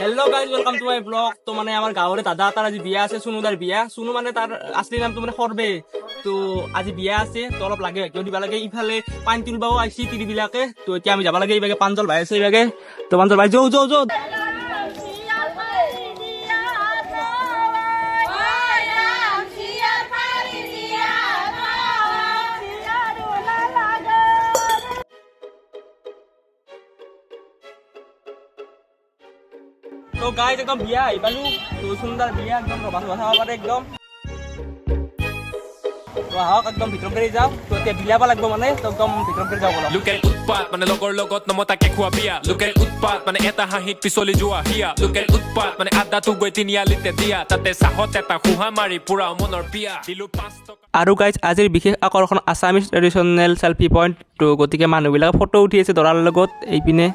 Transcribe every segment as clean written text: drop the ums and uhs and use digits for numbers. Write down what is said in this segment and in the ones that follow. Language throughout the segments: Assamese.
Hello guys welcome to my blog. तो माने আমাৰ গাঁৱৰে দাদা এটাৰ আজি বিয়া আছে, সুনুদাৰ বিয়া। সুনু মানে তাৰ আসলি নামটো মানে সৰবে। তো আজি বিয়া আছে, তো অলপ লাগে কিয় দিবা লাগে। ইফালে পানী তুলবাও আইছি তিৰিবিলাকে। তো এতিয়া আমি যাব লাগে ইবাগে পাঞ্জল ভাই আছে ইবাগে। তো পাঞ্জল ভাই যৌ যৌ যৌ। तो गाइस एकदम बिया आई बालू तो सुंदर बिया एकदम रबास बसा पारे एकदम तो हाक एकदम ভিতর করে যাও তো তে বিলাবা লাগবো মানে তো একদম ভিতর করে যাও বলো লোকেল উৎপাত মানে লগৰ লগত নমতাকে খোৱা বিয়া লোকেল উৎপাত মানে এটা হাঁহিত পিছলি যোৱা হিয়া লোকেল উৎপাত মানে আদাটো গৈ তিনিআলিতে দিয়া তাতে চাহত এটা খুহা মাৰি পুৰা মনৰ পিয়া দিলু 5 টকা। আৰু গাইজ আজিৰ বিশেষ আকৰ্ষণ আছামিজ ট্ৰেডিশ্যনেল সেলফি পইণ্ট। তো গতিকে মানুহবিলাকে ফটো উঠি আছে দৰাৰ লগত এইপিনে।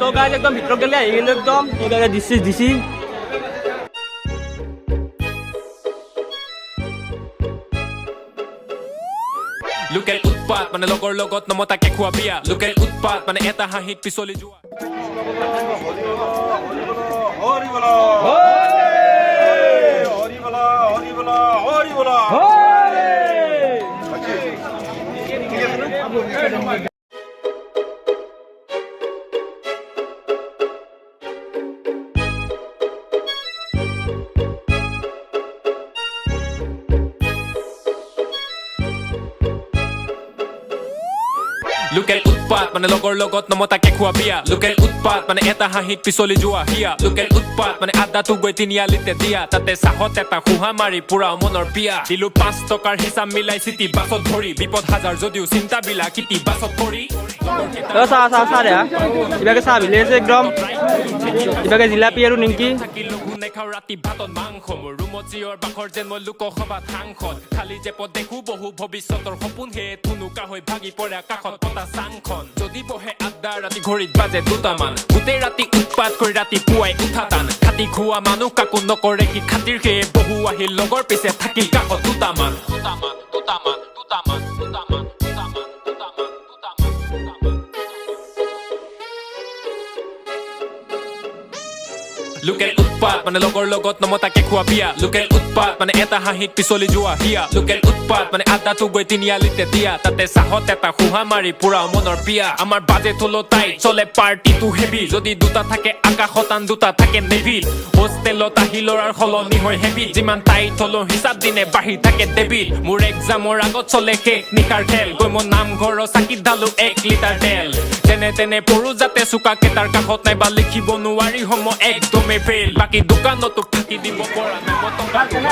तो गाइस एकदम ভিতর গেলে আই গেল একদম তো গাইস দিছি লোকেল উৎপাত মানে লগৰ লগত নমতাকে খোৱা বিয়া লোকেল উৎপাত মানে এটা হাঁহিত পিছলি যোৱা হৰি বলা হৰি বলা হৰি বলা হৰি বলা হৰি বলা। লোকেল উৎপাত মানে লগৰ লগত নমতাকে খোৱা বিয়া লোকেল উৎপাত মানে এটা হাঁহিত পিছলি যোৱা হিয়া লোকেল উৎপাত মানে আদাটো গৈ তিনিআলিতে দিয়া তাতে চাহত এটা খুহা মাৰি পুৰা মনৰ পিয়া দিলু 5 টকাৰ হিচাপ মিলাই চিটি বাছত ধৰি বিপদ হাজাৰ যদিও চিন্তা বিলাক কিটি বাছত কৰি ৰে ইবাগে চা ভিলেজ একদম ইবাগে জিলাপি আৰু নিমকি নেখাও ৰাতি ভাতত মাংস মোৰ ৰুমত জিঅৰ বাখৰ যেন মই লোকসভাত সাংসদ খালি জেপত দেখো বহু ভৱিষ্যতৰ সপোন হে থুনুকা হৈ ভাগি পৰে কাষত পতা চাংখন যদি বহে আড্ডা ৰাতি ঘড়ীত বাজে দুটামান গোটেই ৰাতি উৎপাত কৰি ৰাতি পুৱাই উঠা টান খাতি খোৱা মানুহ কাকো নকৰে কি খাতিৰ হে বহু আহিল লগৰ পিছে থাকিল কাষত দুটামান দুটামান দুটামান দুটামান দুটামান লোকেল উৎপাত মানে লগৰ লগত নমতাকে খোৱা বিয়া লোকেল উৎপাত মানে এটা হাঁহিত পিছলি যোৱা হিয়া লোকেল উৎপাত মানে আদাটো গৈ তিনিআলিতে দিয়া তাতে চাহত এটা খুহা মাৰি পুৰা মনৰ পিয়া আমাৰ বাজেট হলো টাইট চলে পাৰ্টিটো হেভি যদি দুটা থাকে আকাশত আন দুটা থাকে নেভি হোষ্টেলত আহি লৰাৰ সলনি হয় হেভি যিমান টাইট হলো হিচাপ দিনে বাঢ়ি থাকে ডেবিট মোৰ এক্সামৰ আগত চলে শেষ নিশাৰ খেল গৈ মই নামঘৰৰ চাকিত ঢালো 1 লিটাৰ তেল যেনে তেনে পৰো যাতে চুকাকেইটাৰ কাষত নাইবা লিখিব নোৱাৰি সম একদমে ফেল বাকি দোকানতো ফাঁকি দিব পৰা নাই মতকা খালি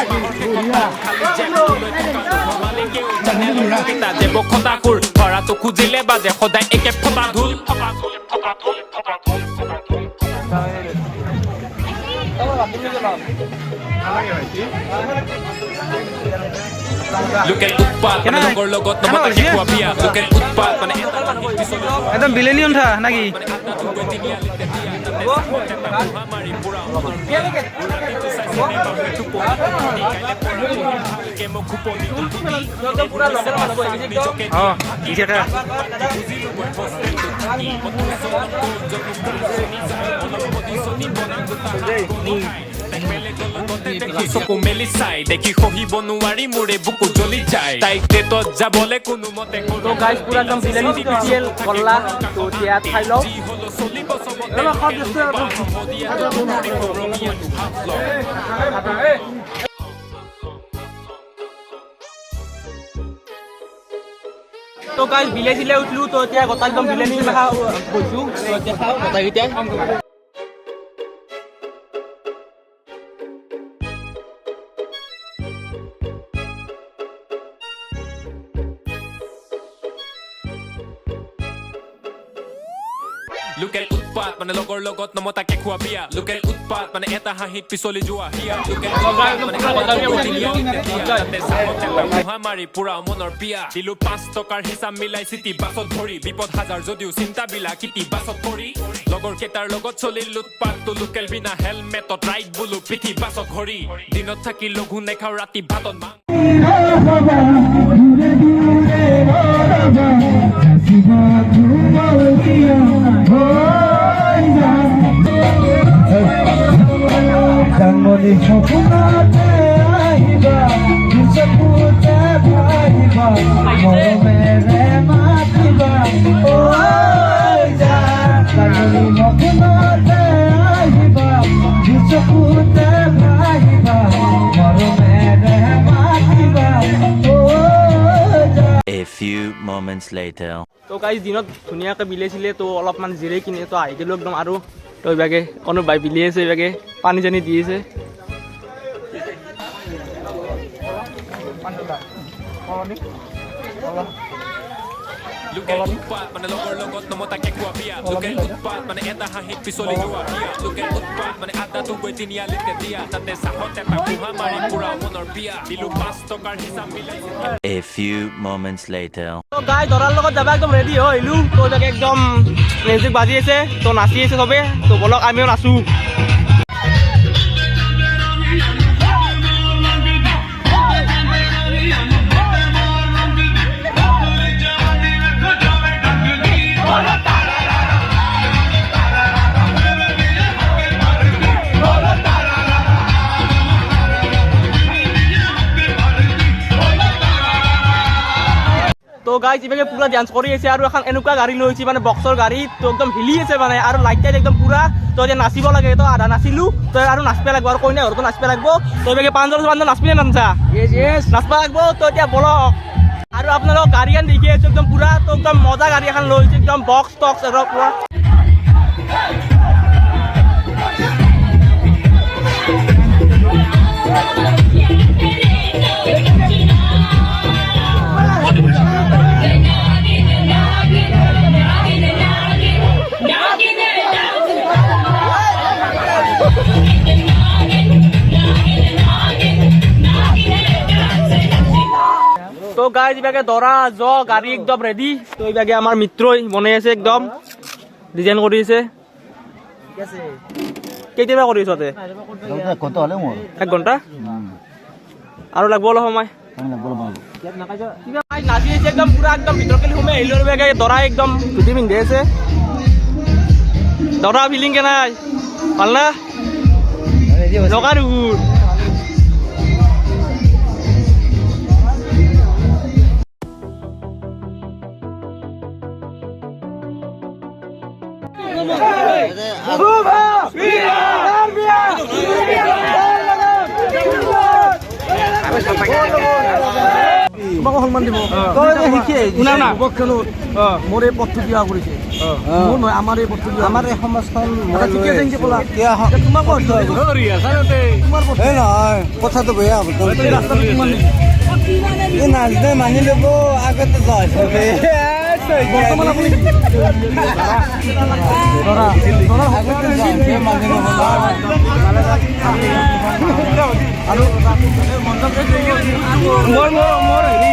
জেপলৈ থকা দেৱ খতাকুৰ ভৰাটো খুজিলে বাজে সদায় একে ফটা ধুল লোকেল উৎপাত মানে লগৰ লগত নমতাকে খোৱা বিয়া লোকেল উৎপাত মানে একদম বিলেনিয়ন থা নাকি চকু মেলি চাই দেখি সহিব নোৱাৰি মোৰে বুকু জ্বলি যায় তাইক ডেটত যাবলে কোনো মতে তো গাইস পুরা একদম ভিলেন স্পেশাল কল্লা তো দিয়া খাই লও চলিব চবতে তো গাইস ভিলে উঠলো তো এতিয়া গটা একদম ভিলেনি দেখা গৈছো তো এতিয়া খাও গটা গিটা লোকেল উৎপাত মানে লগৰ লগত নমতাকে খোৱা বিয়া লোকেল উৎপাত মানে এটা হাঁহিত পিছলি যোৱা হিয়া লোকেল উৎপাত মানে তাতে চাহত এটা মুহা মাৰি পুৰা মনৰ বিয়া দিলো 5 টকাৰ হিচাপ মিলাই চিটি বাছত ধৰি বিপদ হাজাৰ যদিও চিন্তা বিলা কিটি বাছত কৰি লগৰ কেইটাৰ লগত চলিল লুটপাতটো লোকেল বিনা হেলমেটত ৰাইড বোলো পিঠি বাছত ঘৰি দিনত থাকি লঘু নেখাও ৰাতি ভাতত মাং Jangoli hokunate aiba, nisapute bhaiba, moro mere matiba, oh ja. Jangoli hokunate aiba, nisapute bhaiba, moro mere matiba, oh ja. A few moments later. তো গাইজ দিনত ধুনীয়াকৈ বিলাইছিলে তো অলপমান জিৰাই কিনে তো আহি গ'লোঁ একদম আৰু তো এইভাগে অনুবাই বিলি আছে এইভাগে পানী চানী দি আছে লোকেল উৎপাত মানে লগৰ লগত নমতাকে খোৱা বিয়া লোকেল উৎপাত মানে এটা হাঁহিত পিছলি যোৱা হিয়া লোকেল উৎপাত মানে আদাটো গৈ তিনিআলিতে দিয়া তাতে চাহত এটা মুহা মাৰি পুৰা মনৰ বিয়া দিলো 5 টকাৰ হিচাপ মিলাই A few moments later. তো গাই দৰাৰ লগত যাবা একদম ৰেডি হৈ আহিলোঁ তো তাকে একদম মিউজিক বাজি আছে তো নাচি আছে চবে তো বলক আমিও নাচো তো গাইজ ইভাগে পুৰা ডান্স কৰি আছে আৰু এখন এনেকুৱা গাড়ী লৈছে মানে বক্সৰ গাড়ী তো একদম হিলি আছে মানে আৰু লাইট টাইট একদম পুৰা তো এতিয়া নাচিব লাগে তো আধা নাচিলোঁ তো আৰু নাচবা লাগব আৰু কইনা ঘৰতো নাচবা লাগব তো ইভাগে 5 নাচবি নে নাচা নাচবা লাগব তো এতিয়া বলক আৰু আপোনালোক গাড়ী এখন দেখি আছো একদম পুৰা তো একদম মজা গাড়ী এখন লৈছে একদম বক্স টক্স আৰু পুৰা তো গাইজ ইভাগে দৰা জ গাড়ী একদম ৰেডি তো ইভাগে আমাৰ মিত্ৰই বনাই আছে একদম ডিজাইন কৰি আছে কেতিয়াবা কৰি আছ তাতে 1 ঘণ্টা আৰু লাগব অলপ সময় নাচি আছে একদম পুৰা একদম ভিতৰকে সোমাই আহিলোঁ আৰু দৰা একদম ধুতি পিন্ধি আছে দৰা ফিলিং কেনাই ভাল না নকাৰ তোমাকো সন্মান দিব মোৰ এই পথটো বিয়া কৰিছে মোৰ নহয় আমাৰ এই পথটো আমাৰ এই সমাজখন ঠিকে আছে ক'লা তোমাকো নহয় কথাটো বেয়া হ'ব নাচবে মানি ল'ব আগতে বৰ্তমান আপুনি আৰু মোৰ হেৰি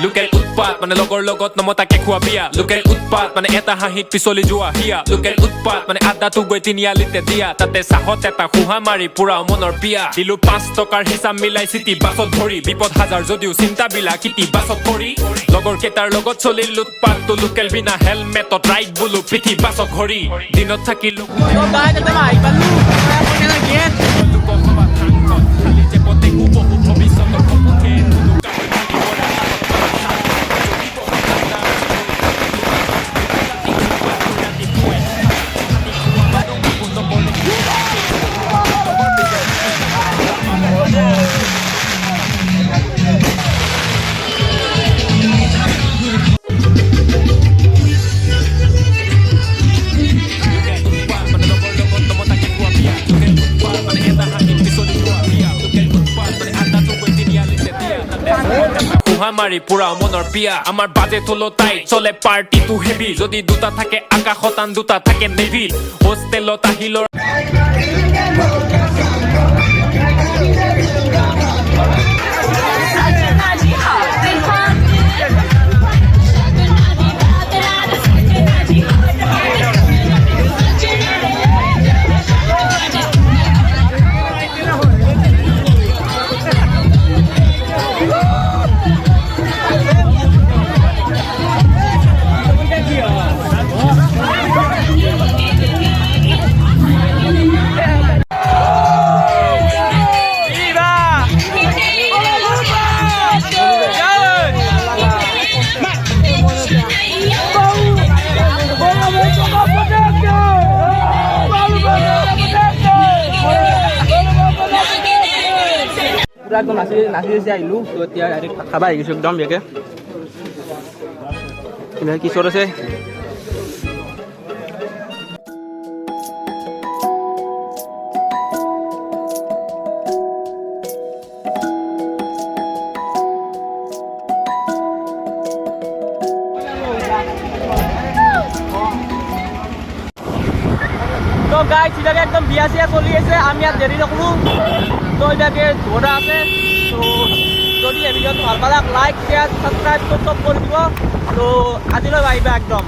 লোকেল উৎপাত মানে লগৰ লগত নমতাকে খোৱা বিয়া লোকেল উৎপাত মানে এটা হাঁহিত পিছলি যোৱা হিয়া লোকেল উৎপাত মানে আদাটো গৈ তিনিআলিতে দিয়া তাতে চাহত এটা খুহা মাৰি পুৰা মনৰ বিয়া দিলো 5 টকাৰ হিচাপ মিলাই চিটি বাছত ধৰি বিপদ হাজাৰ যদিও চিন্তা বিলা কিটি বাছত কৰি লগৰ কেইটাৰ লগত চলিল লুটপাতটো লোকেল বিনা হেলমেটত ৰাইড বোলো পিঠি বাছত ঘৰি দিনত থাকি ভৱিষ্যতৰ সপোনে মাৰি পুৰা মনৰ বিয়া আমাৰ বাজে থলো তাই চলে পাৰ্টিটো হেভি যদি দুটা থাকে আকাশতান দুটা থাকে নেভি হোষ্টেলত আহিলৰ পুৰা একদম নাচি নাচি নাচি আহিলোঁ তো এতিয়া ডাইৰেক্ট ভাত খাব আহি গৈছোঁ একদম ইয়াকে কিশোৰ আছে তো গাইজ ইভাগে একদম বিয়া চিয়া চলি আছে আমি ইয়াত দেৰি নকৰোঁ তো ইভাগে ধৰা আছে তো যদি এই ভিডিঅ'টো ভাল পালাক লাইক শ্বেয়াৰ ছাবস্ক্ৰাইব চব কৰি দিব তো আজিলৈ আহিবা একদম